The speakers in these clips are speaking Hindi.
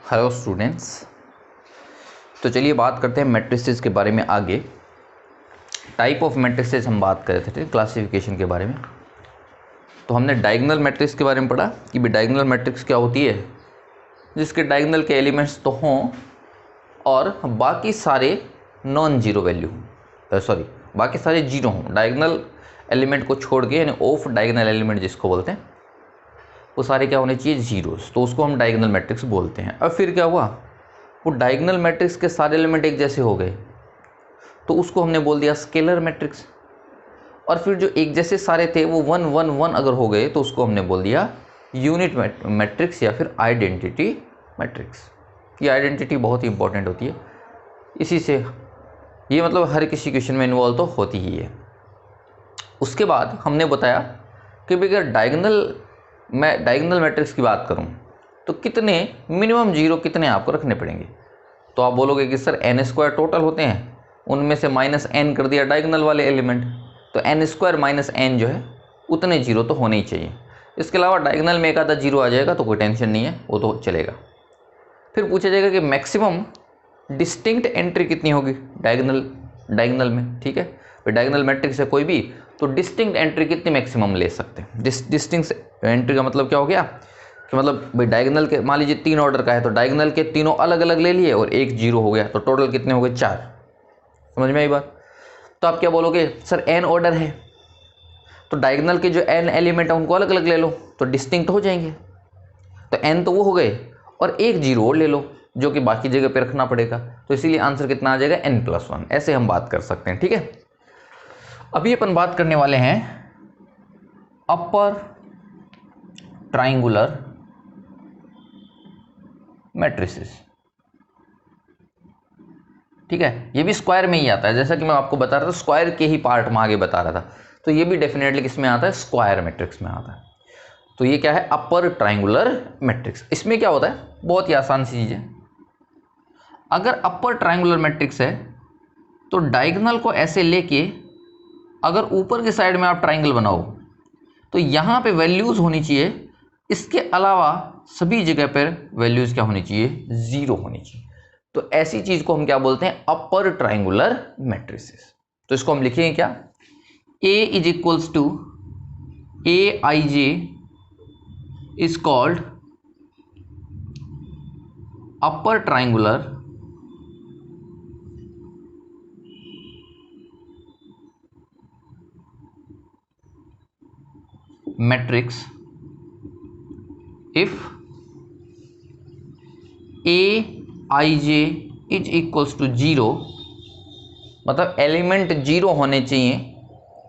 हेलो स्टूडेंट्स, तो चलिए बात करते हैं मैट्रिसेस के बारे में। आगे टाइप ऑफ मैट्रिसेस हम बात कर रहे थे क्लासिफिकेशन के बारे में। तो हमने डायगोनल मैट्रिक्स के बारे में पढ़ा कि भाई डायगोनल मैट्रिक्स क्या होती है, जिसके डायगोनल के एलिमेंट्स तो हों और बाकी सारे नॉन जीरो वैल्यू बाकी सारे जीरो हों। डायगोनल एलिमेंट को छोड़ के, यानी ऑफ डायगोनल एलिमेंट जिसको बोलते हैं, वो सारे क्या होने चाहिए, जीरोस। तो उसको हम डायगोनल मैट्रिक्स बोलते हैं। अब फिर क्या हुआ, वो डायगोनल मैट्रिक्स के सारे एलिमेंट एक जैसे हो गए तो उसको हमने बोल दिया स्केलर मैट्रिक्स। और फिर जो एक जैसे सारे थे वो 1 1 1 अगर हो गए तो उसको हमने बोल दिया यूनिट मैट्रिक्स या फिर आइडेंटिटी मैट्रिक्स। ये आइडेंटिटी बहुत ही इंपॉर्टेंट होती है, इसी से ये मतलब हर किसी क्वेश्चन में इन्वॉल्व तो होती ही है। उसके बाद हमने बताया कि भाई अगर डायगोनल मैट्रिक्स की बात करूं तो कितने मिनिमम जीरो कितने आपको रखने पड़ेंगे। तो आप बोलोगे कि सर n² टोटल होते हैं, उनमें से -n कर दिया डायगोनल वाले एलिमेंट, तो n² - n जो है उतने जीरो तो होने ही चाहिए। इसके अलावा डायगोनल में एक आधा जीरो आ जाएगा तो कोई टेंशन नहीं है, वो तो चलेगा। फिर पूछा जाएगा कि मैक्सिमम डिस्टिंक्ट एंट्री कितनी होगी डायगोनल में। ठीक है, फिर डायगोनल मैट्रिक्स है कोई भी, तो डिस्टिंक्ट एंट्री कितनी मैक्सिमम ले सकते हैं। डिस्टिंक्ट एंट्री का मतलब क्या हो गया कि मतलब भाई डायगोनल के मान लीजिए 3 ऑर्डर का है तो डायगोनल के तीनों अलग अलग ले लिए और एक जीरो हो गया, तो टोटल कितने हो गए, 4। समझ में आई बात। तो आप क्या बोलोगे, सर n ऑर्डर है तो डायगोनल के जो n एलिमेंट है उनको अलग अलग ले लो तो डिस्टिंक्ट हो जाएंगे। तो n तो वो हो गए और एक जीरो और ले लो जो कि बाकी जगह पे रखना पड़ेगा, तो इसीलिए आंसर कितना आ जाएगा, n+1। ऐसे हम बात कर सकते हैं। ठीक है, अभी अपन बात करने वाले हैं अपर ट्राइंगुलर मैट्रिसेस। ठीक है, ये भी स्क्वायर में ही आता है, जैसा कि मैं आपको बता रहा था स्क्वायर के ही पार्ट में आगे बता रहा था, तो ये भी डेफिनेटली किस में आता है, स्क्वायर मैट्रिक्स में आता है। तो ये क्या है, अपर ट्राइंगुलर मैट्रिक्स। इसमें क्या होता है, बहुत ही आसान सी चीज है। अगर अपर ट्राइंगुलर मैट्रिक्स है तो डायगोनल को ऐसे लेके अगर ऊपर की साइड में आप ट्राइंगल बनाओ तो यहाँ पे वैल्यूज होनी चाहिए, इसके अलावा सभी जगह पर वैल्यूज क्या होनी चाहिए, जीरो होनी चाहिए। तो ऐसी चीज को हम क्या बोलते हैं, अपर ट्राइंगुलर मैट्रिसेस। तो इसको हम लिखेंगे क्या, A = Aij is called upper triangular matrix if Aij = 0, मतलब एलिमेंट जीरो होने चाहिए।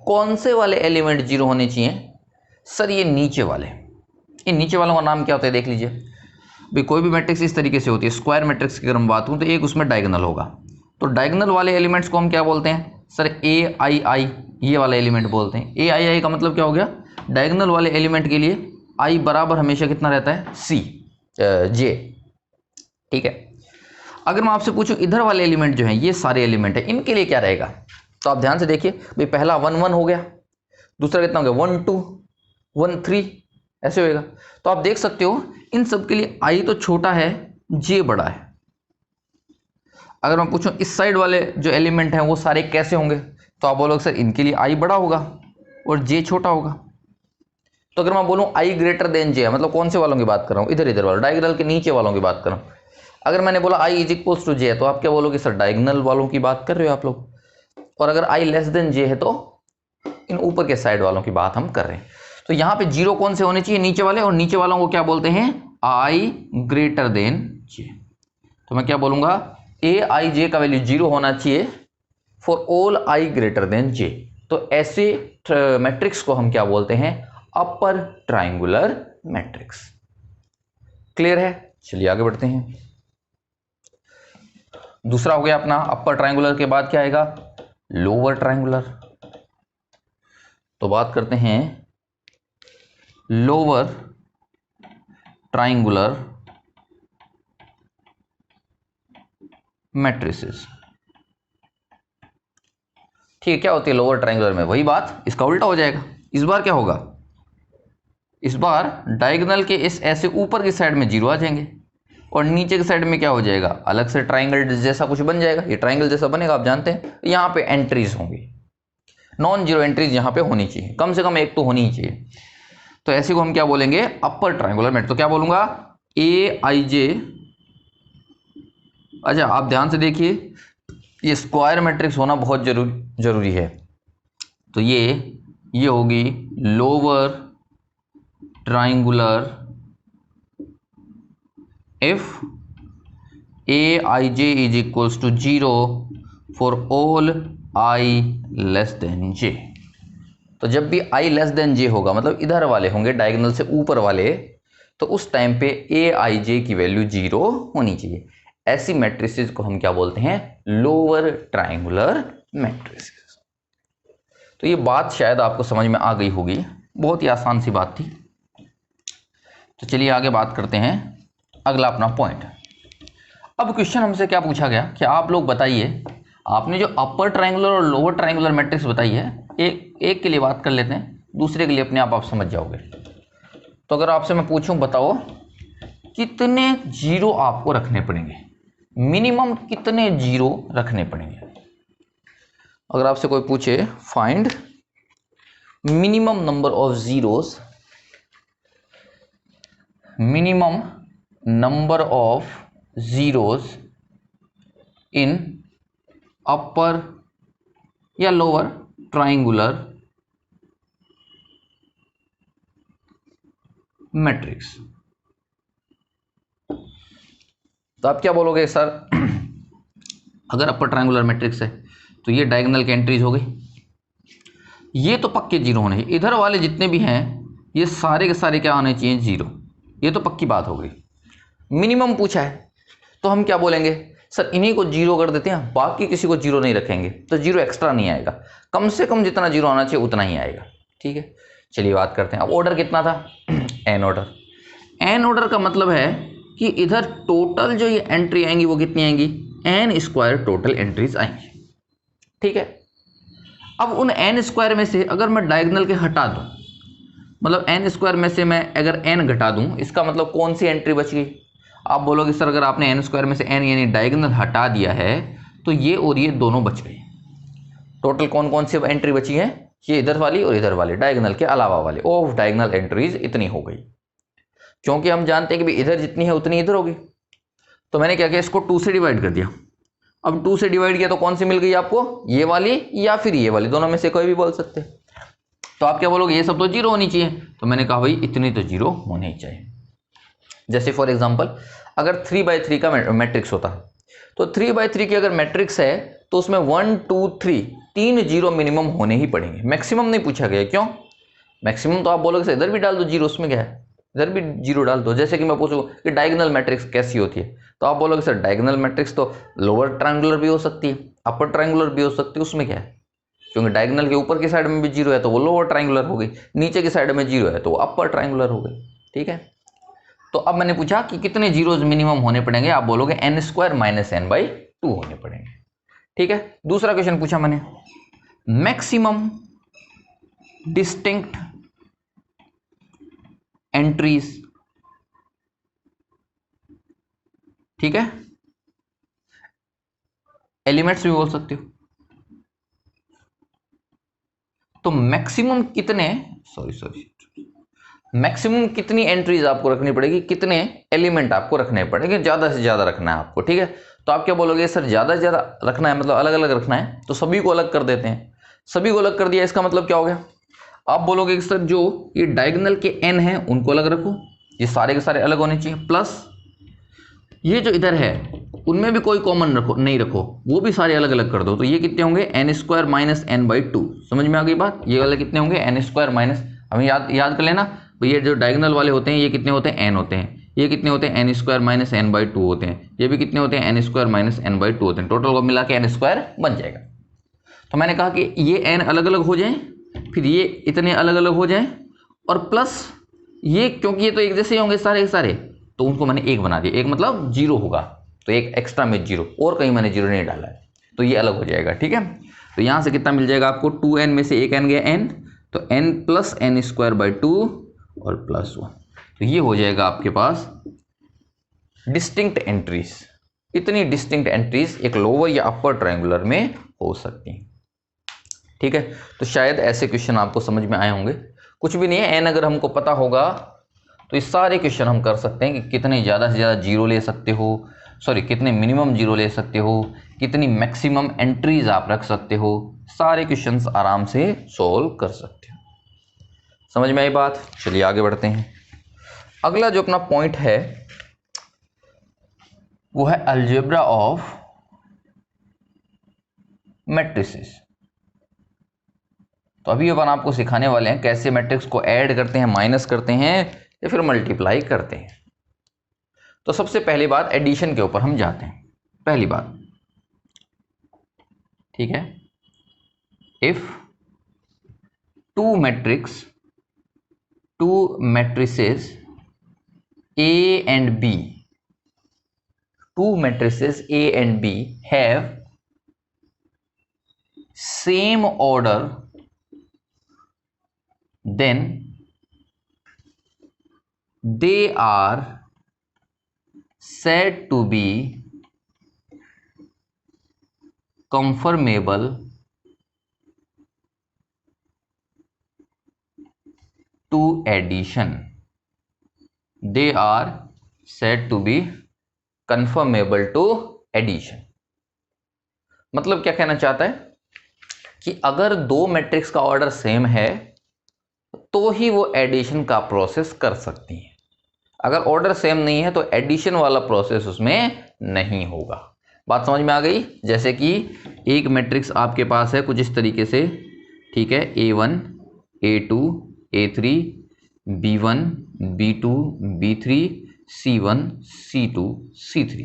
कौन से वाले एलिमेंट जीरो होने चाहिए, सर ये नीचे वाले। इन नीचे वालों का नाम क्या होता है, देख लीजिए भाई। कोई भी मैट्रिक्स इस तरीके से होती है, स्क्वायर मैट्रिक्स की अगर हम बात करूं तो एक उसमें डायगोनल होगा, तो डायगोनल वाले एलिमेंट्स को हम क्या बोलते हैं, सर Ai ये वाला एलिमेंट बोलते हैं। Ai का मतलब क्या हो गया, डायगोनल वाले एलिमेंट के लिए i बराबर हमेशा कितना रहता है, j। ठीक है, अगर मैं आपसे पूछूं इधर वाले एलिमेंट जो हैं, ये सारे एलिमेंट है, इनके लिए क्या रहेगा, तो आप ध्यान से देखिए भाई। पहला 1 1 हो गया, दूसरा कितना हो गया, 1 2 1 3, ऐसे होएगा। तो आप देख सकते हो इन सब के लिए i तो छोटा है, j बड़ा है। अगर मैं पूछूं इस साइड वाले जो एलिमेंट हैं वो सारे कैसे होंगे, तो आप बोलोगे सर इनके लिए i बड़ा होगा और j छोटा होगा। तो अगर मैं बोलूं i > j, मतलब कौन से वालों की बात कर रहा हूं, इधर वालों, डायगोनल के नीचे वालों की बात कर रहा हूं। अगर मैंने बोला i = j तो आप क्या बोलोगे, सर डायगोनल वालों की बात कर रहे हो आप लोग। और अगर i < j है तो इन ऊपर के साइड वालों की बात हम कर रहे हैं। तो यहाँ पे जीरो कौन से होने चाहिए, नीचे वाले, और नीचे वालों को क्या बोलते हैं, i > j। तो मैं क्या बोलूंगा, Aij का वैल्यू जीरो होना चाहिए फॉर ऑल i > j। तो ऐसे मैट्रिक्स को हम क्या बोलते हैं, अपर ट्राइंगुलर मैट्रिक्स। क्लियर है, चलिए आगे बढ़ते हैं। दूसरा हो गया अपना अपर ट्राइंगुलर के बाद क्या आएगा, लोअर ट्राइंगुलर। तो बात करते हैं लोअर ट्राइंगुलर मैट्रिसेस। ठीक है, क्या होती है लोअर ट्राइंगुलर में, वही बात, इसका उल्टा हो जाएगा। इस बार क्या होगा, इस बार डायगोनल के इस ऐसे ऊपर की साइड में जीरो आ जाएंगे और नीचे की साइड में क्या हो जाएगा, अलग से ट्राइंगल जैसा कुछ बन जाएगा। ये ट्राइंगल जैसा बनेगा, आप जानते हैं। यहाँ पे एंट्रीज होंगी, नॉन जीरो एंट्रीज यहाँ पे होनी चाहिए, कम से कम एक तो होनी ही चाहिए। तो ऐसे को हम क्या बोलेंगे, अपर ट्राइंगुलर मैट्रिक्स। तो क्या बोलूंगा, ए आई जे। अच्छा आप ध्यान से देखिए, ये स्क्वायर मैट्रिक्स होना बहुत जरूरी है। तो ये होगी lower triangular if a i j is equals to 0 for all i less than j. तो जब भी i लेस देन जे होगा, मतलब इधर वाले होंगे डायगोनल से ऊपर वाले, तो उस टाइम पे ए आई जे की वैल्यू 0 होनी चाहिए। ऐसी मैट्रिसेस को हम क्या बोलते हैं, लोअर ट्राइंगुलर मैट्रिसेस। तो ये बात शायद आपको समझ में आ गई होगी, बहुत ही आसान सी बात थी। तो चलिए आगे बात करते हैं अगला अपना पॉइंट। अब क्वेश्चन हमसे क्या पूछा गया कि आप लोग बताइए, आपने जो अपर ट्राइंगुलर और लोअर ट्राइंगुलर मैट्रिक्स बताई है, एक के लिए बात कर लेते हैं, दूसरे के लिए अपने आप समझ जाओगे। तो अगर आपसे मैं पूछूं, बताओ कितने जीरो आपको रखने पड़ेंगे, मिनिमम कितने जीरो रखने पड़ेंगे। अगर आपसे कोई पूछे find minimum number of zeros, minimum number of zeros in upper या लोअर ट्राइंगुलर मैट्रिक्स, तो आप क्या बोलोगे सर। अगर अपर ट्राइंगुलर मैट्रिक्स है तो ये डायगोनल की एंट्रीज हो गई, ये तो पक्के जीरो होने, इधर वाले जितने भी हैं ये सारे के सारे क्या होने चाहिए, जीरो। ये तो पक्की बात हो गई। मिनिमम पूछा है तो हम क्या बोलेंगे, सर इन्हीं को जीरो कर देते हैं, बाकी किसी को जीरो नहीं रखेंगे, तो जीरो एक्स्ट्रा नहीं आएगा, कम से कम जितना जीरो आना चाहिए उतना ही आएगा। ठीक है, चलिए बात करते हैं। अब ऑर्डर कितना था, एन ऑर्डर। एन ऑर्डर का मतलब है कि इधर टोटल जो ये एंट्री आएंगी वो कितनी आएंगी, एन स्क्वायर टोटल एंट्रीज आएंगी। ठीक है, अब उन एन स्क्वायर में से अगर मैं डायगोनल के हटा दूं, मतलब एन स्क्वायर में से मैं अगर एन घटा दूं, इसका मतलब कौन सी एंट्री बच गई। आप बोलोगे सर अगर आपने एन स्क्वायर में से एन यानी डायगोनल हटा दिया है तो ये और ये दोनों बच गए। टोटल कौन कौन सी एंट्री बची है, ये इधर वाली और इधर वाली, डायगोनल के अलावा वाले, ऑफ डायगोनल एंट्रीज इतनी हो गई। क्योंकि हम जानते हैं कि भाई इधर जितनी है उतनी इधर होगी, तो मैंने क्या किया, इसको 2 से डिवाइड कर दिया। अब 2 से डिवाइड किया तो कौन सी मिल गई आपको, ये वाली या फिर ये वाली, दोनों में से कोई भी बोल सकते हैं। तो आप क्या बोलोगे, ये सब तो जीरो होनी चाहिए। तो मैंने कहा भाई इतनी तो जीरो होनी ही चाहिए। जैसे फॉर एग्जांपल अगर 3/3 का मैट्रिक्स होता तो 3/3 की अगर मैट्रिक्स है तो उसमें 1 2 3 3 जीरो मिनिमम होने ही पड़ेंगे। मैक्सिमम नहीं पूछा गया, क्यों, मैक्सिमम तो आप बोलोगे सर इधर भी डाल दो जीरो, उसमें क्या है, इधर भी जीरो डाल दो। जैसे कि मैं पूछूं कि डायगोनल मैट्रिक्स कैसी होती है, तो आप बोलोगे सर डायगोनल मैट्रिक्स तो लोअर ट्रायंगुलर भी हो सकती है, अपर ट्रायंगुलर भी हो सकती है, उसमें क्या है, क्योंकि डायगोनल के ऊपर की साइड में भी जीरो है तो वो लोअर ट्रायंगुलर हो गई, नीचे की साइड में जीरो है तो वो अपर ट्रायंगुलर हो गई। ठीक है, तो अब मैंने पूछा कि कितने जीरोज मिनिमम होने पड़ेंगे, आप बोलोगे n² - n/2 होने पड़ेंगे। ठीक है, दूसरा क्वेश्चन पूछा मैंने, मैक्सिमम डिस्टिंक्ट एंट्रीज। ठीक है, एलिमेंट्स भी बोल सकते हो। तो मैक्सिमम कितने मैक्सिमम कितनी एंट्रीज आपको रखनी पड़ेगी, कितने एलिमेंट आपको रखने पड़ेंगे, ज्यादा से ज्यादा रखना है आपको। ठीक है, तो आप क्या बोलोगे, सर ज्यादा से ज्यादा रखना है मतलब अलग अलग रखना है, तो सभी को अलग कर देते हैं। सभी को अलग कर दिया, इसका मतलब क्या हो गया, आप बोलोगे कि सर जो ये डायगोनल के n है उनको अलग रखो, ये सारे के सारे अलग होने चाहिए, प्लस ये जो इधर है उनमें भी कोई कॉमन रखो नहीं रखो, वो भी सारे अलग अलग कर दो। तो ये कितने होंगे, n² - n/2। समझ में आ गई बात, ये वाले कितने होंगे, n², हमें याद कर लेना, ये जो डायगोनल वाले होते हैं ये कितने होते हैं, n होते हैं, ये कितने होते हैं, n² - n/2 होते हैं, ये भी कितने होते हैं, n² - n/2 होते हैं, टोटल को मिला के n² बन जाएगा। तो मैंने कहा कि ये n अलग अलग हो जाएं, फिर ये इतने अलग अलग हो जाएं, और प्लस ये क्योंकि ये तो एक जैसे होंगे सारे के सारे, तो उनको मैंने एक बना दिया, एक मतलब जीरो होगा तो एक एक्स्ट्रा में जीरो, और कहीं मैंने जीरो नहीं डाला है, तो ये अलग हो जाएगा। ठीक है, तो यहाँ से कितना मिल जाएगा आपको, 2n में से एक n गया n, तो n + n² / 2 और +1, तो ये हो जाएगा आपके पास डिस्टिंक्ट एंट्रीज, इतनी डिस्टिंक्ट एंट्रीज एक लोअर या अपर ट्रायंगुलर में हो सकती हैं। ठीक है, तो शायद ऐसे क्वेश्चन आपको समझ में आए होंगे। कुछ भी नहीं है, एन अगर हमको पता होगा तो ये सारे क्वेश्चन हम कर सकते हैं कि कितने ज़्यादा से ज़्यादा जीरो ले सकते हो, सॉरी कितने मिनिमम जीरो ले सकते हो, कितनी मैक्सिमम एंट्रीज आप रख सकते हो, सारे क्वेश्चंस आराम से सोल्व कर सकते हो। समझ में आई बात? चलिए आगे बढ़ते हैं। अगला जो अपना पॉइंट है वो है अलजेब्रा ऑफ मैट्रिसेस। तो अभी अपन आपको सिखाने वाले हैं कैसे मैट्रिक्स को ऐड करते हैं, माइनस करते हैं या फिर मल्टीप्लाई करते हैं। तो सबसे पहली बात एडिशन के ऊपर हम जाते हैं। पहली बात, ठीक है, if two matrices A and B, two matrices A and B have same order, then they are said to be conformable to addition. They are said to be conformable to addition. मतलब क्या कहना चाहता है कि अगर दो मैट्रिक्स का ऑर्डर सेम है तो ही वो एडिशन का प्रोसेस कर सकती हैं। अगर ऑर्डर सेम नहीं है तो एडिशन वाला प्रोसेस उसमें नहीं होगा। बात समझ में आ गई? जैसे कि एक मैट्रिक्स आपके पास है कुछ इस तरीके से, ठीक है, A1 A2 A3 B1 B2 B3 C1 C2 C3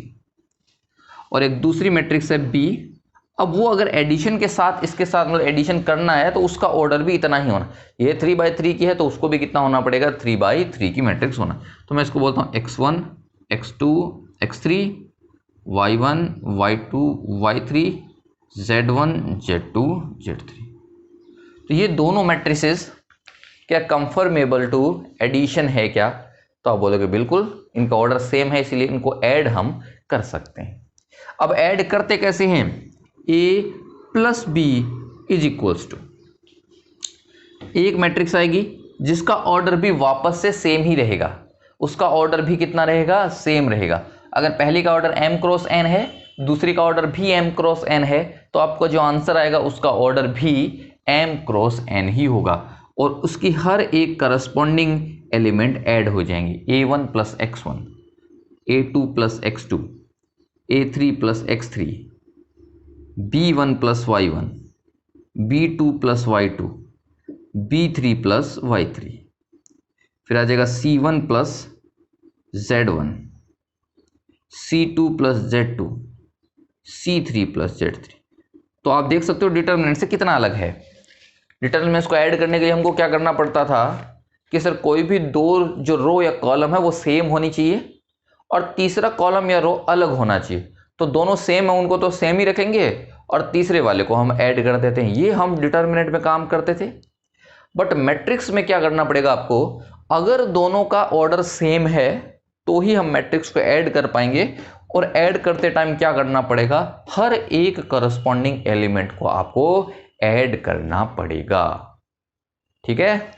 और एक दूसरी मैट्रिक्स है B। अब वो अगर एडिशन के साथ इसके साथ मतलब एडिशन करना है तो उसका ऑर्डर भी इतना ही होना। ये 3/3 की है तो उसको भी कितना होना पड़ेगा? 3/3 की मैट्रिक्स होना। तो मैं इसको बोलता हूँ x1 x2 x3 y1 y2 y3 z1 z2 z3। तो ये दोनों मैट्रिसेस क्या कंफर्मेबल टू एडिशन है क्या? तो आप बोलोगे बिल्कुल, इनका ऑर्डर सेम है इसलिए इनको ऐड हम कर सकते हैं। अब ऐड करते कैसे हैं? A plus B is equals to, एक मैट्रिक्स आएगी जिसका ऑर्डर भी वापस से सेम ही रहेगा, उसका ऑर्डर भी कितना रहेगा? सेम रहेगा। अगर पहली का ऑर्डर m क्रॉस n है, दूसरी का ऑर्डर भी m क्रॉस n है, तो आपको जो आंसर आएगा उसका ऑर्डर भी m क्रॉस n ही होगा और उसकी हर एक करस्पॉन्डिंग एलिमेंट ऐड हो जाएंगे। A1 plus x1 A2 plus x2 A3 plus x3 B1 plus y1 B2 plus y2 B3 plus y3, फिर आ जाएगा C1 plus z1 C2 plus z2 C3 plus z3। तो आप देख सकते हो डिटर्मिनेंट से कितना अलग है। डिटर्मिनेंट्स को ऐड करने के लिए हमको क्या करना पड़ता था कि सर कोई भी दो जो रो या कॉलम है वो सेम होनी चाहिए और तीसरा कॉलम या रो अलग होना चाहिए। तो दोनों सेम है उनको तो सेम ही रखेंगे और तीसरे वाले को हम ऐड कर देते हैं। ये हम डिटर्मिनेंट में काम करते थे। बट मैट्रिक्स में क्या करना पड़ेगा आपको? अगर दोनों का ऑर्डर सेम है तो ही हम मैट्रिक्स को ऐड कर पाएंगे और ऐड करते टाइम क्या करना पड़ेगा? हर एक करस्पॉन्डिंग एलिमेंट को आपको ऐड करना पड़ेगा। ठीक है,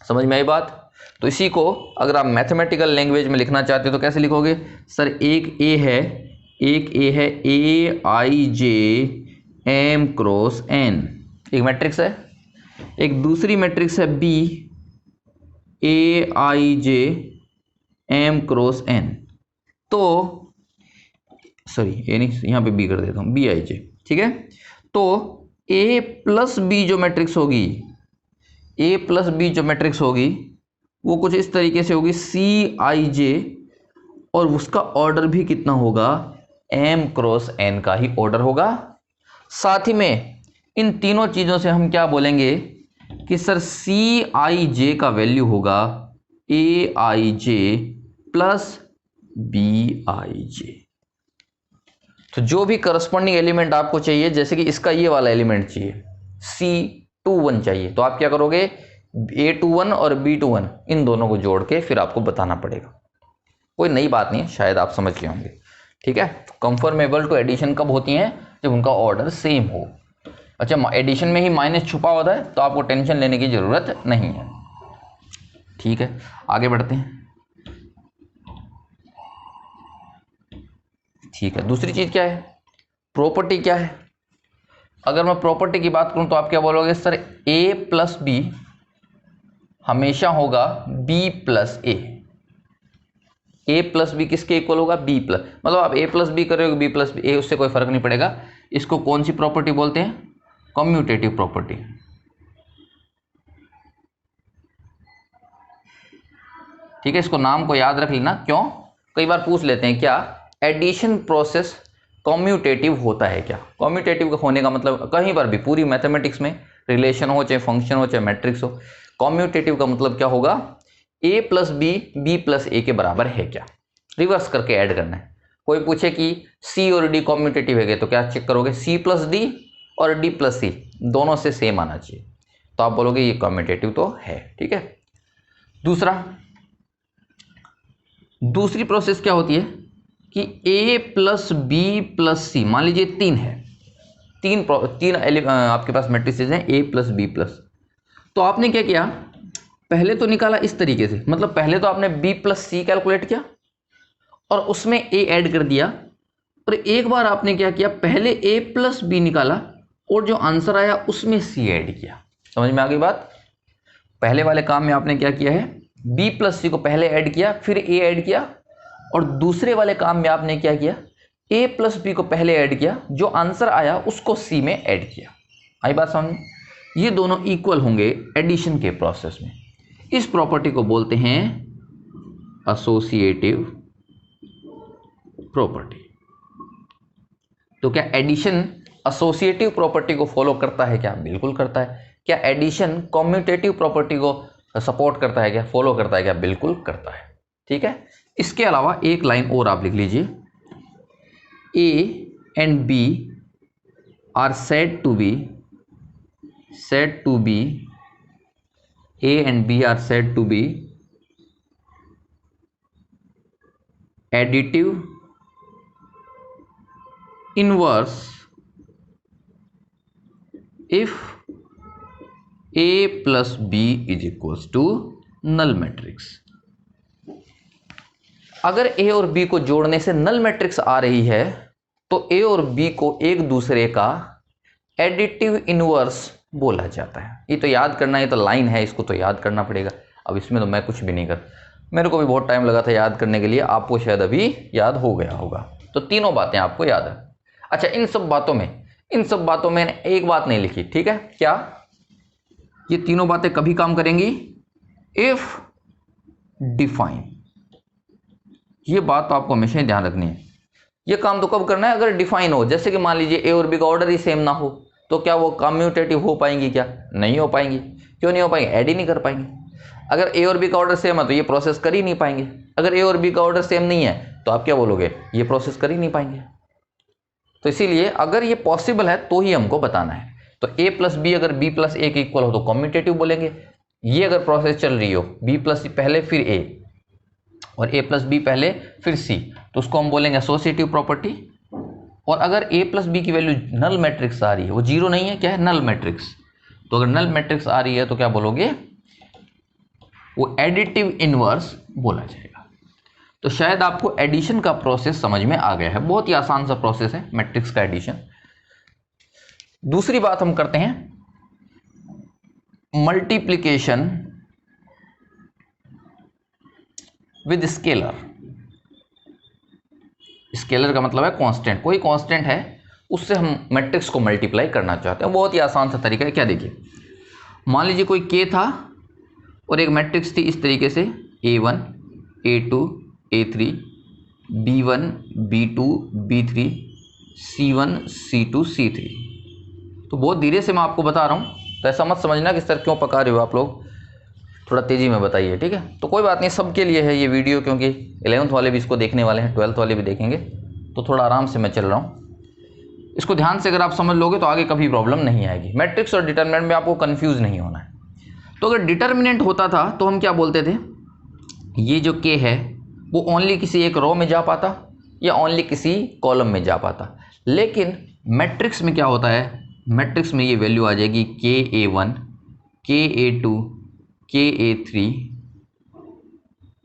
समझ में आई बात? तो इसी को अगर आप मैथमेटिकल लैंग्वेज में लिखना चाहते हो तो कैसे लिखोगे? सर एक A है AIJ M क्रॉस N, एक मैट्रिक्स है। एक दूसरी मैट्रिक्स है B AIJ M cross N। तो सॉरी ये नहीं, यहाँ पे B कर देता हूँ BIJ, ठीक है। तो A प्लस B जो मैट्रिक्स होगी, A प्लस B जो मैट्रिक्स होगी वो कुछ इस तरीके से होगी CIJ और उसका ऑर्डर भी कितना होगा? M क्रॉस N का ही ऑर्डर होगा। साथ ही में इन तीनों चीज़ों से हम क्या बोलेंगे कि सर CIJ का वैल्यू होगा AIJ प्लस BIJ। तो जो भी करस्पॉन्डिंग एलिमेंट आपको चाहिए, जैसे कि इसका ये वाला एलिमेंट चाहिए C21 चाहिए, तो आप क्या करोगे? A21 और B21 इन दोनों को जोड़ के फिर आपको बताना पड़ेगा। कोई नई बात नहीं है, शायद आप समझ गए होंगे। ठीक है, कंफर्मेबल टू एडिशन कब होती हैं? जब उनका ऑर्डर सेम हो। अच्छा, एडिशन में ही माइनस छुपा होता है तो आपको टेंशन लेने की जरूरत नहीं है। ठीक है, आगे बढ़ते हैं। ठीक है, दूसरी चीज क्या है? प्रॉपर्टी क्या है? अगर मैं प्रॉपर्टी की बात करूं तो आप क्या बोलोगे सर? ए प्लस बी हमेशा होगा बी प्लस ए। ए प्लस बी किसके इक्वल होगा? बी प्लस, मतलब आप ए प्लस बी करोगे बी प्लस बी ए, उससे कोई फर्क नहीं पड़ेगा। इसको कौन सी प्रॉपर्टी बोलते हैं? Commutative property. ठीक है, इसको नाम को याद रख लेना। क्यों? कई बार पूछ लेते हैं क्या एडिशन प्रोसेस कम्यूटेटिव होता है क्या? कम्यूटेटिव होने का मतलब कहीं पर भी पूरी मैथमेटिक्स में रिलेशन हो, चाहे फंक्शन हो, चाहे मैट्रिक्स हो, कम्यूटेटिव का मतलब क्या होगा? ए प्लस बी बी प्लस ए के बराबर है क्या? रिवर्स करके ऐड करना है। कोई पूछे कि सी और डी कम्यूटेटिव है क्या, तो क्या चेक करोगे? सी प्लस डी और डी प्लस सी दोनों से सेम आना चाहिए, तो आप बोलोगे ये कम्यूटेटिव तो है। ठीक है, दूसरी प्रोसेस क्या होती है कि ए प्लस बी प्लस सी, मान लीजिए तीन है, तीन आपके पास मैट्रिसेस हैं ए प्लस बी प्लस। तो आपने क्या किया? पहले तो निकाला इस तरीके से, मतलब पहले तो आपने बी प्लस सी कैलकुलेट किया और उसमें ए ऐड कर दिया, और एक बार आपने क्या किया? पहले ए प्लस बी निकाला और जो आंसर आया उसमें सी ऐड किया। समझ में आ गई बात? पहले वाले काम में आपने क्या किया है? बी प्लस सी को पहले ऐड किया, फिर ए ऐड किया, और दूसरे वाले काम में आपने क्या किया? ए प्लस बी को पहले ऐड किया, जो आंसर आया उसको सी में ऐड किया। आई बात समझ? ये दोनों इक्वल होंगे एडिशन के प्रोसेस में। इस प्रॉपर्टी को बोलते हैं एसोसिएटिव प्रॉपर्टी। तो क्या एडिशन एसोसिएटिव प्रॉपर्टी को फॉलो करता है क्या? बिल्कुल करता है। क्या एडिशन कम्यूटेटिव प्रॉपर्टी को सपोर्ट करता है क्या? फॉलो करता है क्या? बिल्कुल करता है। ठीक है, इसके अलावा एक लाइन और आप लिख लीजिए, A and B are said to be A and B are said to be additive inverse if A plus B is equals to null matrix। अगर ए और बी को जोड़ने से नल मैट्रिक्स आ रही है तो ए और बी को एक दूसरे का एडिटिव इनवर्स बोला जाता है। ये तो याद करना, ये तो लाइन है, इसको तो याद करना पड़ेगा। अब इसमें तो मैं कुछ भी नहीं कर, मेरे को भी बहुत टाइम लगा था याद करने के लिए, आपको शायद अभी याद हो गया होगा। तो तीनों बातें आपको याद है। अच्छा, इन सब बातों में एक बात नहीं लिखी। ठीक है, क्या? ये तीनों बातें कभी काम करेंगी? If define. ये बात तो आपको हमेशा ध्यान रखनी है। ये काम तो कब करना है? अगर डिफाइन हो। जैसे कि मान लीजिए ए और बी का ऑर्डर ही सेम ना हो, तो क्या वो कम्यूटेटिव हो पाएंगी? क्या नहीं हो पाएंगी। क्यों नहीं हो पाएंगे? ऐड ही नहीं कर पाएंगे। अगर ए और बी का ऑर्डर सेम है तो ये प्रोसेस कर ही नहीं पाएंगे। अगर ए और बी का ऑर्डर सेम नहीं है तो आप क्या बोलोगे? ये प्रोसेस कर ही नहीं पाएंगे। तो इसीलिए अगर ये पॉसिबल है तो ही हमको बताना है। तो ए प्लस बी अगर बी प्लस ए के इक्वल हो तो कम्यूटेटिव बोलेंगे। ये अगर प्रोसेस चल रही हो बी प्लस सी पहले फिर ए और ए प्लस बी पहले फिर सी, तो उसको हम बोलेंगे एसोसिएटिव प्रॉपर्टी। और अगर ए प्लस बी की वैल्यू नल मैट्रिक्स आ रही है, वो जीरो नहीं है, क्या है? Null matrix. तो अगर नल मैट्रिक्स आ रही है तो क्या बोलोगे? वो एडिटिव इनवर्स बोला जाएगा। तो शायद आपको एडिशन का प्रोसेस समझ में आ गया है। बहुत ही आसान सा प्रोसेस है मैट्रिक्स का एडिशन। दूसरी बात हम करते हैं मल्टीप्लिकेशन विद स्केलर। स्केलर का मतलब है कांस्टेंट। कोई कांस्टेंट है उससे हम मैट्रिक्स को मल्टीप्लाई करना चाहते हैं। बहुत ही आसान सा तरीका है। क्या देखिए, मान लीजिए कोई के था और एक मैट्रिक्स थी इस तरीके से A1 A2 A3 B1 B2 B3 C1 C2 C3। तो बहुत धीरे से मैं आपको बता रहा हूँ, तो ऐसा मत समझना कि सर क्यों पका रहे हो आप लोग, थोड़ा तेज़ी में बताइए। ठीक है, तो कोई बात नहीं, सबके लिए है ये वीडियो, क्योंकि 11th वाले भी इसको देखने वाले हैं, 12th वाले भी देखेंगे, तो थोड़ा आराम से मैं चल रहा हूँ। इसको ध्यान से अगर आप समझ लोगे तो आगे कभी प्रॉब्लम नहीं आएगी। मैट्रिक्स और डिटर्मिनेंट में आपको कंफ्यूज नहीं होना है। तो अगर डिटर्मिनेंट होता था तो हम क्या बोलते थे? ये जो के है वो ओनली किसी एक रो में जा पाता या ओनली किसी कॉलम में जा पाता। लेकिन मैट्रिक्स में क्या होता है, मैट्रिक्स में ये वैल्यू आ जाएगी KA1, KA2, KA3,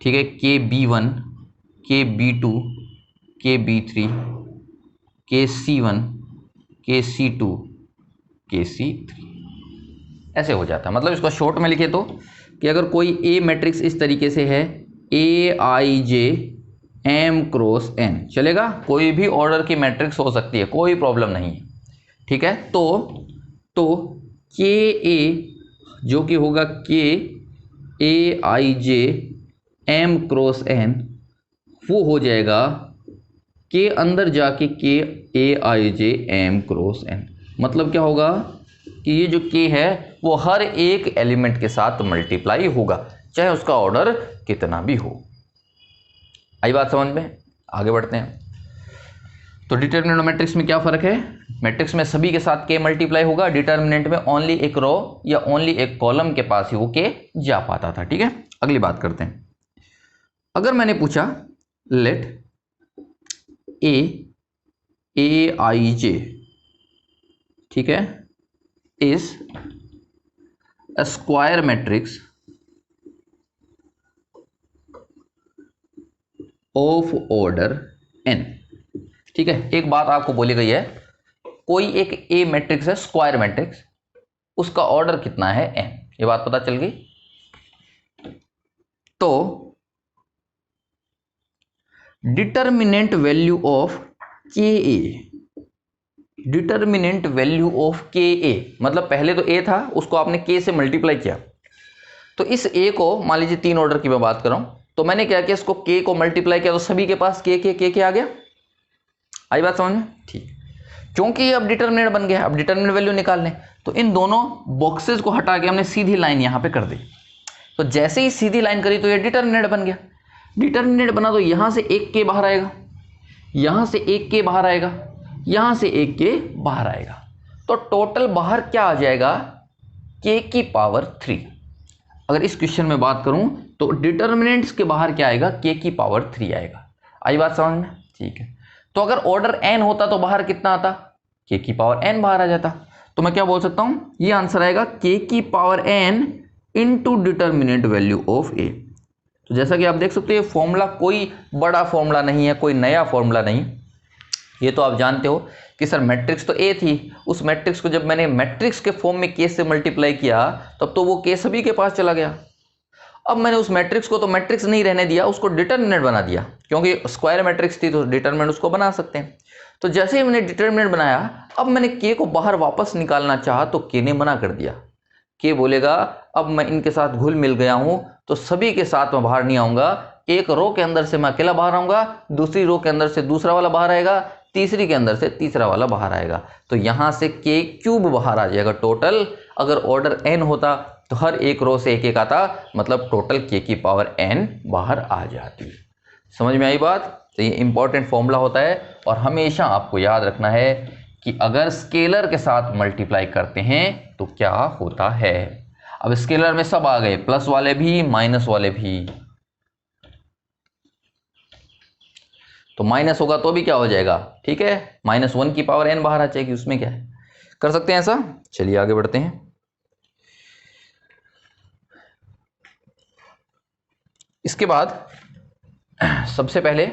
ठीक है, KB1, KB2, KB3, KC1, KC2, KC3, ऐसे हो जाता है। मतलब इसको शॉर्ट में लिखे तो कि अगर कोई ए मैट्रिक्स इस तरीके से है AIJ M क्रॉस N, चलेगा, कोई भी ऑर्डर की मैट्रिक्स हो सकती है, कोई प्रॉब्लम नहीं है, ठीक है। तो KA जो कि होगा KAIJ M क्रॉस N, वो हो जाएगा के अंदर जाके KAIJ M क्रॉस N। मतलब क्या होगा कि ये जो K है वो हर एक एलिमेंट के साथ मल्टीप्लाई होगा, चाहे उसका ऑर्डर कितना भी हो। आई बात समझ में? आगे बढ़ते हैं। तो डिटर्मिनेंट और मैट्रिक्स में क्या फ़र्क है? मैट्रिक्स में सभी के साथ K मल्टीप्लाई होगा, डिटर्मिनेंट में ओनली एक रो या ओनली एक कॉलम के पास ही वो K जा पाता था, ठीक है। अगली बात करते हैं। अगर मैंने पूछा लेट AIJ, ठीक है, is a square matrix of order n, ठीक है। एक बात आपको बोली गई है, कोई एक ए मैट्रिक्स है, स्क्वायर मैट्रिक्स, उसका ऑर्डर कितना है n, ये बात पता चल गई। तो determinant value of KA, determinant value of KA मतलब पहले तो A था, उसको आपने K से मल्टीप्लाई किया, तो इस A को मान लीजिए 3 ऑर्डर की मैं बात कर रहा हूं, तो मैंने क्या किया, इसको K को मल्टीप्लाई किया तो सभी के पास K आ गया। आई बात समझ में? ठीक। क्योंकि ये अब डिटर्मिनेंट बन गया, अब डिटर्मिनेंट वैल्यू निकालने, तो इन दोनों बॉक्सेस को हटा के हमने सीधी लाइन यहां पे कर दी। तो जैसे ही सीधी लाइन करी तो ये डिटर्मिनेंट बन गया। डिटर्मिनेंट बना तो यहां से एक K बाहर आएगा, यहां से एक K बाहर आएगा, यहां से एक K बाहर आएगा, तो टोटल बाहर क्या आ जाएगा, K की पावर 3। अगर इस क्वेश्चन में बात करूं तो डिटर्मिनेंट्स के बाहर क्या आएगा, K की पावर 3 आएगा। आई बात समझ में? ठीक है। तो अगर ऑर्डर n होता तो बाहर कितना आता, K की पावर n बाहर आ जाता। तो मैं क्या बोल सकता हूं, ये आंसर आएगा K की power n into determinant value of A। तो जैसा कि आप देख सकते हो ये फॉर्मूला कोई बड़ा फॉर्मूला नहीं है, कोई नया फॉर्मूला नहीं, ये तो आप जानते हो कि सर मैट्रिक्स तो A थी, उस मैट्रिक्स को जब मैंने मैट्रिक्स के फॉर्म में K से मल्टीप्लाई किया तब तो वो K सभी के पास चला गया। अब मैंने उस मैट्रिक्स को तो मैट्रिक्स नहीं रहने दिया, उसको डिटर्मिनेंट बना दिया, क्योंकि स्क्वायर मैट्रिक्स थी तो डिटर्मिनेंट उसको बना सकते हैं। तो जैसे ही मैंने डिटर्मिनेंट बनाया, अब मैंने K को बाहर वापस निकालना चाहा तो K ने मना कर दिया। K बोलेगा अब मैं इनके साथ घुल मिल गया हूं तो सभी के साथ मैं बाहर नहीं आऊंगा, एक रो के अंदर से मैं अकेला बाहर आऊंगा, दूसरी रो के अंदर से दूसरा वाला बाहर आएगा, तीसरी के अंदर से तीसरा वाला बाहर आएगा, तो यहां से K क्यूब बाहर आ जाएगा टोटल। अगर ऑर्डर n होता तो हर एक रो से एक एक आता, मतलब टोटल K की पावर n बाहर आ जाती। समझ में आई बात? तो ये इंपॉर्टेंट फॉर्मूला होता है और हमेशा आपको याद रखना है कि अगर स्केलर के साथ मल्टीप्लाई करते हैं तो क्या होता है। अब स्केलर में सब आ गए, प्लस वाले भी माइनस वाले भी, तो माइनस होगा तो भी क्या हो जाएगा, ठीक है, -1 की पावर n बाहर आ जाएगी, उसमें क्या है, कर सकते हैं ऐसा। चलिए आगे बढ़ते हैं। इसके बाद सबसे पहले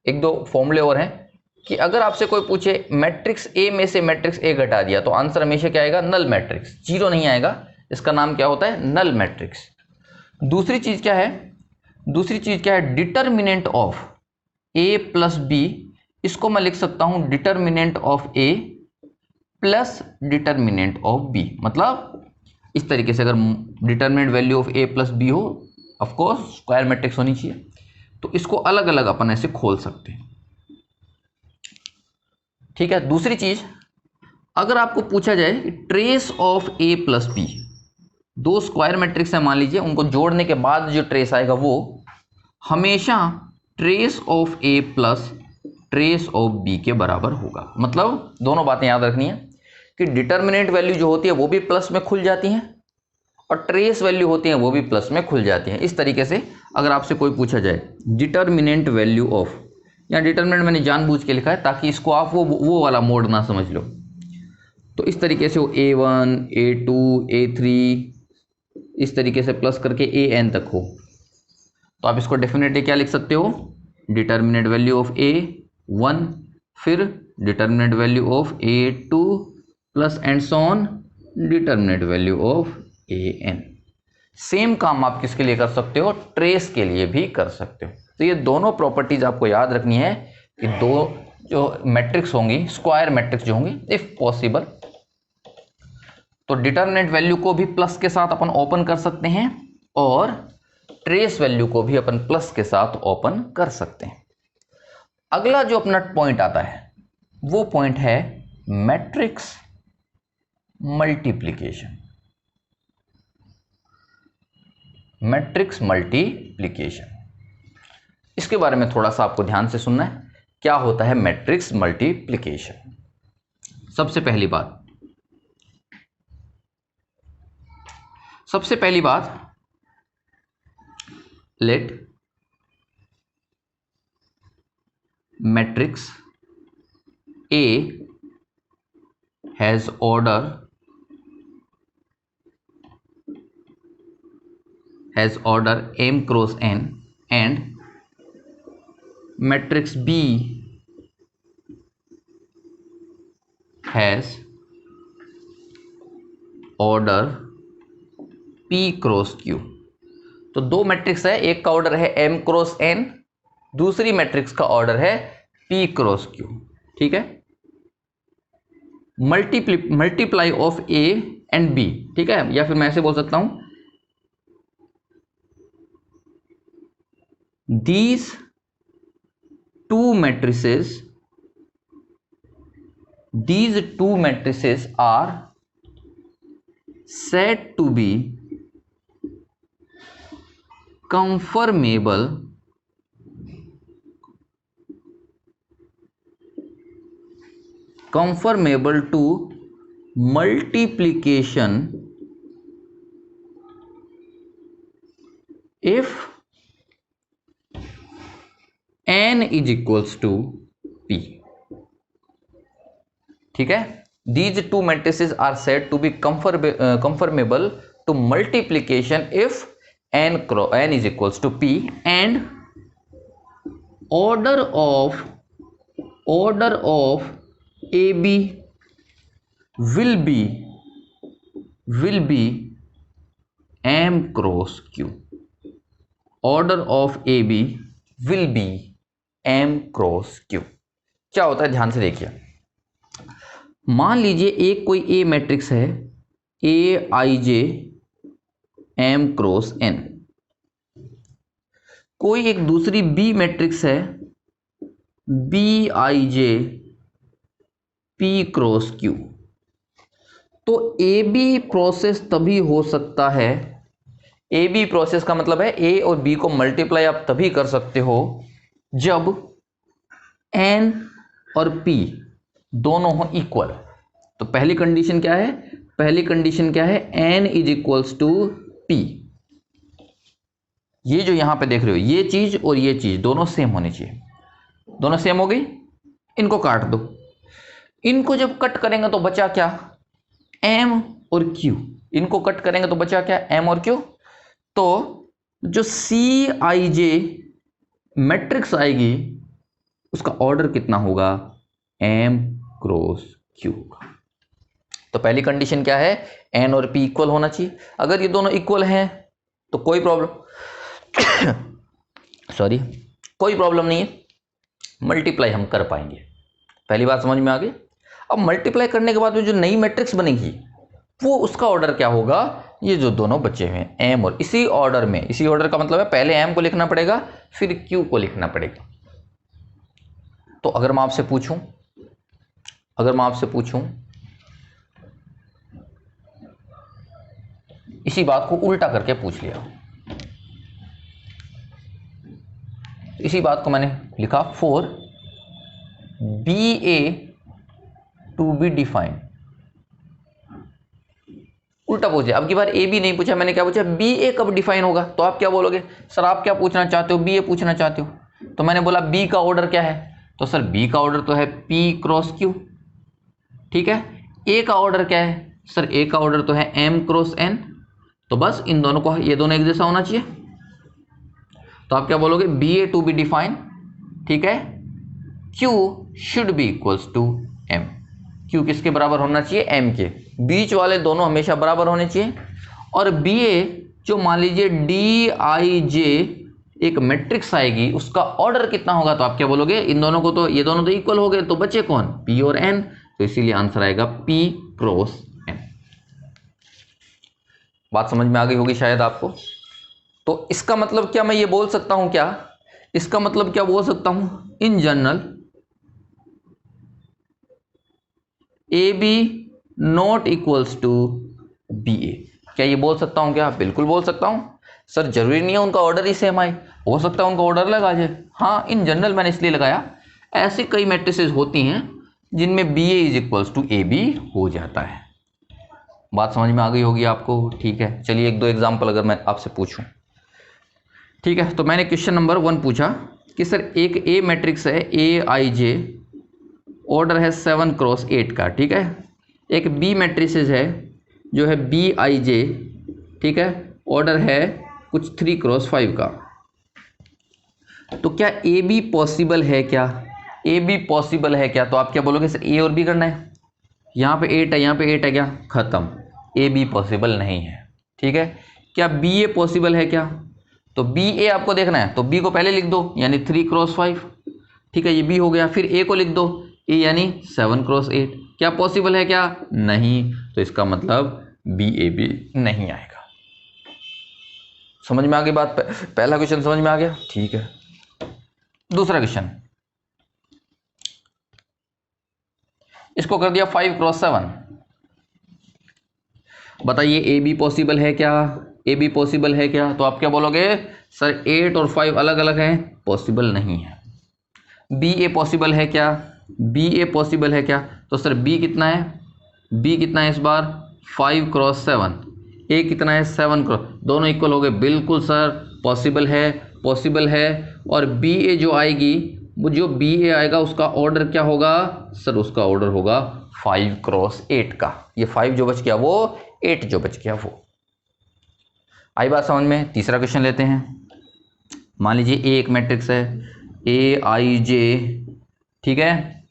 एक दो फॉर्मूले और हैं कि अगर आपसे कोई पूछे मैट्रिक्स A में से मैट्रिक्स A घटा दिया तो आंसर हमेशा क्या आएगा, नल मैट्रिक्स, जीरो नहीं आएगा, इसका नाम क्या होता है, नल मैट्रिक्स। दूसरी चीज क्या है, determinant of A plus B, इसको मैं लिख सकता हूं determinant of A plus determinant of B। मतलब इस तरीके से अगर determinant value of A plus B हो, ऑफ कोर्स स्क्वायर मैट्रिक्स होनी चाहिए, तो इसको अलग अलग अपन ऐसे खोल सकते हैं, ठीक है। दूसरी चीज, अगर आपको पूछा जाए कि trace of A plus B, दो स्क्वायर मैट्रिक्स है मान लीजिए, उनको जोड़ने के बाद जो ट्रेस आएगा वो हमेशा trace of A plus trace of B के बराबर होगा। मतलब दोनों बातें याद रखनी है कि डिटर्मिनेंट वैल्यू जो होती है वो भी प्लस में खुल जाती हैं और ट्रेस वैल्यू होती है वो भी प्लस में खुल जाती हैं। इस तरीके से अगर आपसे कोई पूछा जाए डिटर्मिनेंट वैल्यू ऑफ, या डिटर्मिनेंट मैंने जानबूझ के लिखा है ताकि इसको आप वो वाला मोड ना समझ लो, तो इस तरीके से वो A1 A2 A3 इस तरीके से प्लस करके AN तक हो, तो आप इसको डेफिनेटली क्या लिख सकते हो, डिटर्मिनेंट वैल्यू ऑफ A1 फिर determinant value of A2 plus and so on determinant value of AN। Same काम आप किसके लिए कर सकते हो, ट्रेस के लिए भी कर सकते हो। तो ये दोनों प्रॉपर्टीज आपको याद रखनी है कि दो जो मैट्रिक्स होंगी, स्क्वायर मैट्रिक्स जो होंगी, इफ पॉसिबल तो डिटर्मिनेंट वैल्यू को भी प्लस के साथ अपन ओपन कर सकते हैं और ट्रेस वैल्यू को भी अपन प्लस के साथ ओपन कर सकते हैं। अगला जो अपना पॉइंट आता है वो पॉइंट है मैट्रिक्स मल्टीप्लिकेशन। मैट्रिक्स मल्टीप्लिकेशन, इसके बारे में थोड़ा सा आपको ध्यान से सुनना है। क्या होता है मैट्रिक्स मल्टीप्लिकेशन? सबसे पहली बात let matrix A has order m cross n and matrix B has order p cross q। तो दो मैट्रिक्स है, एक का ऑर्डर है m क्रॉस n, दूसरी मैट्रिक्स का ऑर्डर है p क्रॉस q। ठीक है, multiply of A and B। ठीक है, या फिर मैं ऐसे बोल सकता हूं these two matrices are said to be conformable to multiplication if n is equals to p। ठीक है, these two matrices are said to be conformable to multiplication if n is equals to p and order of AB will be m cross q। Order of AB will be m cross q। क्या होता है ध्यान से देखिए, मान लीजिए एक कोई A मैट्रिक्स है Aij m क्रॉस n, कोई एक दूसरी B मैट्रिक्स है Bij p क्रॉस q। तो AB प्रोसेस तभी हो सकता है, AB प्रोसेस का मतलब है A और B को मल्टीप्लाई आप तभी कर सकते हो जब N और P दोनों हो इक्वल। तो पहली कंडीशन क्या है, N is equals to P। ये जो यहां पे देख रहे हो ये चीज और ये चीज दोनों सेम होनी चाहिए, दोनों सेम हो गई, इनको काट दो। इनको जब कट करेंगे तो बचा क्या, M और Q। इनको कट करेंगे तो बचा क्या, M और Q। तो जो Cij मैट्रिक्स आएगी उसका ऑर्डर कितना होगा, m क्रॉस q का। तो पहली कंडीशन क्या है, n और p इक्वल होना चाहिए। अगर ये दोनों इक्वल हैं तो कोई प्रॉब्लम नहीं है, मल्टीप्लाई हम कर पाएंगे। पहली बात समझ में आ गई। अब मल्टीप्लाई करने के बाद में जो नई मैट्रिक्स बनेगी वो उसका ऑर्डर क्या होगा, ये जो दोनों बचे हुए हैं m और इसी ऑर्डर का मतलब है पहले m को लिखना पड़ेगा फिर q को लिखना पड़ेगा। तो अगर मैं आपसे पूछूं इसी बात को उल्टा करके पूछ लिया, इसी बात को मैंने लिखा for BA to be defined, उल्टा पूछे, अब की बार ए बी नहीं पूछा, मैंने क्या पूछा, बी ए कब डिफाइन होगा। तो आप क्या बोलोगे, सर आप क्या पूछना चाहते हो, बी ए पूछना चाहते हो। तो मैंने बोला बी का ऑर्डर क्या है, तो सर बी का ऑर्डर तो है पी क्रॉस क्यू, ठीक है। ए का ऑर्डर क्या है, सर ए का ऑर्डर तो है एम क्रॉस एन। तो बस इन दोनों को, ये दोनों एक जैसा होना चाहिए। तो आप क्या बोलोगे, B A to be define, ठीक है, Q should be equals to M। Q किसके बराबर होना चाहिए, M के। बीच वाले दोनों हमेशा बराबर होने चाहिए। और BA जो मान लीजिए DIJ एक मैट्रिक्स आएगी, उसका ऑर्डर कितना होगा, तो आप क्या बोलोगे, इन दोनों को तो, ये दोनों तो इक्वल हो गए, तो बचे कौन, P और N। तो इसीलिए आंसर आएगा P क्रॉस N। बात समझ में आ गई होगी शायद आपको। तो इसका मतलब क्या मैं ये बोल सकता हूं, क्या इसका मतलब क्या बोल सकता हूं, in general A B not equals to B A. क्या ये बोल सकता हूं, क्या बिल्कुल बोल सकता हूं। सर जरूरी नहीं है उनका ऑर्डर ही सेम आए, हो सकता है उनका ऑर्डर लगा जाए। हाँ, इन जनरल मैंने इसलिए लगाया, ऐसी कई मैट्रिसेस होती हैं जिनमें B A is equals to A B हो जाता है। बात समझ में आ गई होगी आपको, ठीक है। चलिए एक दो एग्जाम्पल अगर मैं आपसे पूछूं, ठीक है। तो मैंने क्वेश्चन नंबर 1 पूछा कि सर एक ए मैट्रिक्स है ए आई जे, ऑर्डर है 7 क्रॉस 8 का, ठीक है। एक बी मैट्रिसेस है जो है बी आई जे, ठीक है, ऑर्डर है कुछ 3 क्रॉस 5 का। तो क्या ए बी पॉसिबल है, क्या ए बी पॉसिबल है क्या। तो आप क्या बोलोगे, सर ए और बी करना है, यहाँ पे 8 है, यहाँ पे 8 है, क्या खत्म, ए बी पॉसिबल नहीं है, ठीक है। क्या बी ए पॉसिबल है क्या, तो बी ए आपको देखना है, तो बी को पहले लिख दो यानी 3 क्रॉस 5, ठीक है, ये बी हो गया। फिर ए को लिख दो, ए यानी 7 क्रॉस 8। क्या पॉसिबल है क्या, नहीं। तो इसका मतलब बी ए बी नहीं आएगा। समझ में आ गई बात, पहला क्वेश्चन समझ में आ गया, ठीक है। दूसरा क्वेश्चन, इसको कर दिया 5 क्रॉस 7। बताइए ए बी पॉसिबल है क्या, ए बी पॉसिबल है क्या। तो आप क्या बोलोगे, सर 8 और 5 अलग अलग हैं, पॉसिबल नहीं है। बी ए पॉसिबल है क्या, बी ए पॉसिबल है क्या। तो सर बी कितना है, बी कितना है इस बार 5 क्रॉस 7, ए कितना है 7 क्रॉस, दोनों इक्वल हो गए, बिल्कुल सर पॉसिबल है, पॉसिबल है। और बी ए जो आएगी, वो जो बी ए आएगा उसका ऑर्डर क्या होगा, सर उसका ऑर्डर होगा 5 क्रॉस 8 का। ये 5 जो बच गया वो 8 जो बच गया वो। आई बात समझ में। तीसरा क्वेश्चन लेते हैं। मान लीजिए ए एक मैट्रिक्स है ए आई जे, ठीक है,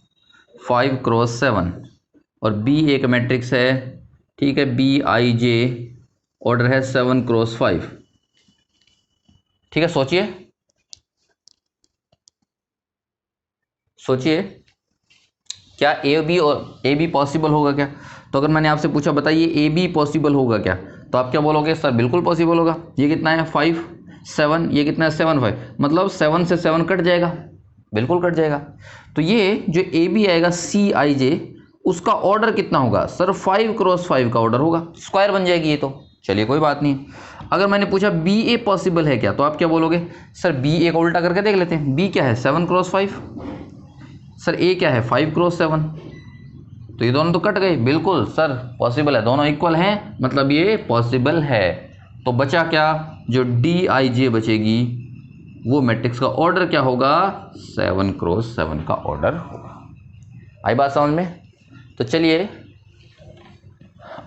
5 क्रॉस 7, और बी एक मैट्रिक्स है, ठीक है, बी आई जे, ऑर्डर है 7 क्रॉस 5, ठीक है। सोचिए सोचिए, क्या ए बी और ए बी पॉसिबल होगा क्या। तो अगर मैंने आपसे पूछा बताइए ए बी पॉसिबल होगा क्या, तो आप क्या बोलोगे, सर बिल्कुल पॉसिबल होगा। ये कितना है 5 7, ये कितना है 7 5, मतलब 7 से 7 कट जाएगा, बिल्कुल कट जाएगा। तो ये जो ए बी आएगा सी आई जे, उसका ऑर्डर कितना होगा, सर 5 क्रॉस 5 का ऑर्डर होगा, स्क्वायर बन जाएगी ये तो। चलिए कोई बात नहीं। अगर मैंने पूछा बी ए पॉसिबल है क्या, तो आप क्या बोलोगे, सर बी ए को उल्टा करके देख लेते हैं। बी क्या है 7 क्रॉस 5, सर ए क्या है 5 क्रॉस 7, तो ये दोनों तो कट गए, बिल्कुल सर पॉसिबल है, दोनों इक्वल हैं, मतलब ये पॉसिबल है। तो बचा क्या, जो डी आई जे बचेगी, वो मैट्रिक्स का ऑर्डर क्या होगा, 7 क्रॉस 7 का ऑर्डर होगा। आई बात समझ में। तो चलिए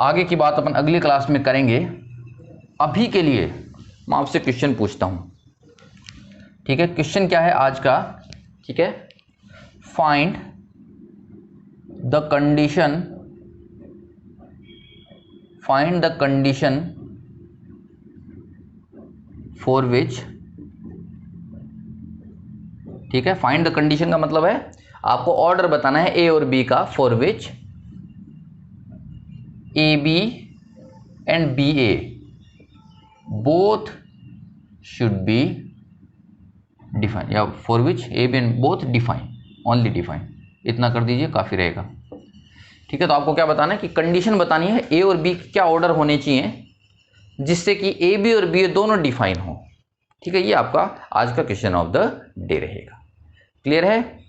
आगे की बात अपन अगली क्लास में करेंगे। अभी के लिए मैं आपसे क्वेश्चन पूछता हूं, ठीक है। क्वेश्चन क्या है आज का, ठीक है, find the condition for which, ठीक है। फाइंड द कंडीशन का मतलब है आपको ऑर्डर बताना है ए और बी का, for which A B and B A both should be define, या for which A B and both define, only define, इतना कर दीजिए काफी रहेगा, ठीक है। तो आपको क्या बताना है कि कंडीशन बतानी है ए और बी क्या ऑर्डर होने चाहिए जिससे कि ए बी और बी दोनों डिफाइन हो, ठीक है। ये आपका आज का क्वेश्चन ऑफ द डे रहेगा। क्लियर है।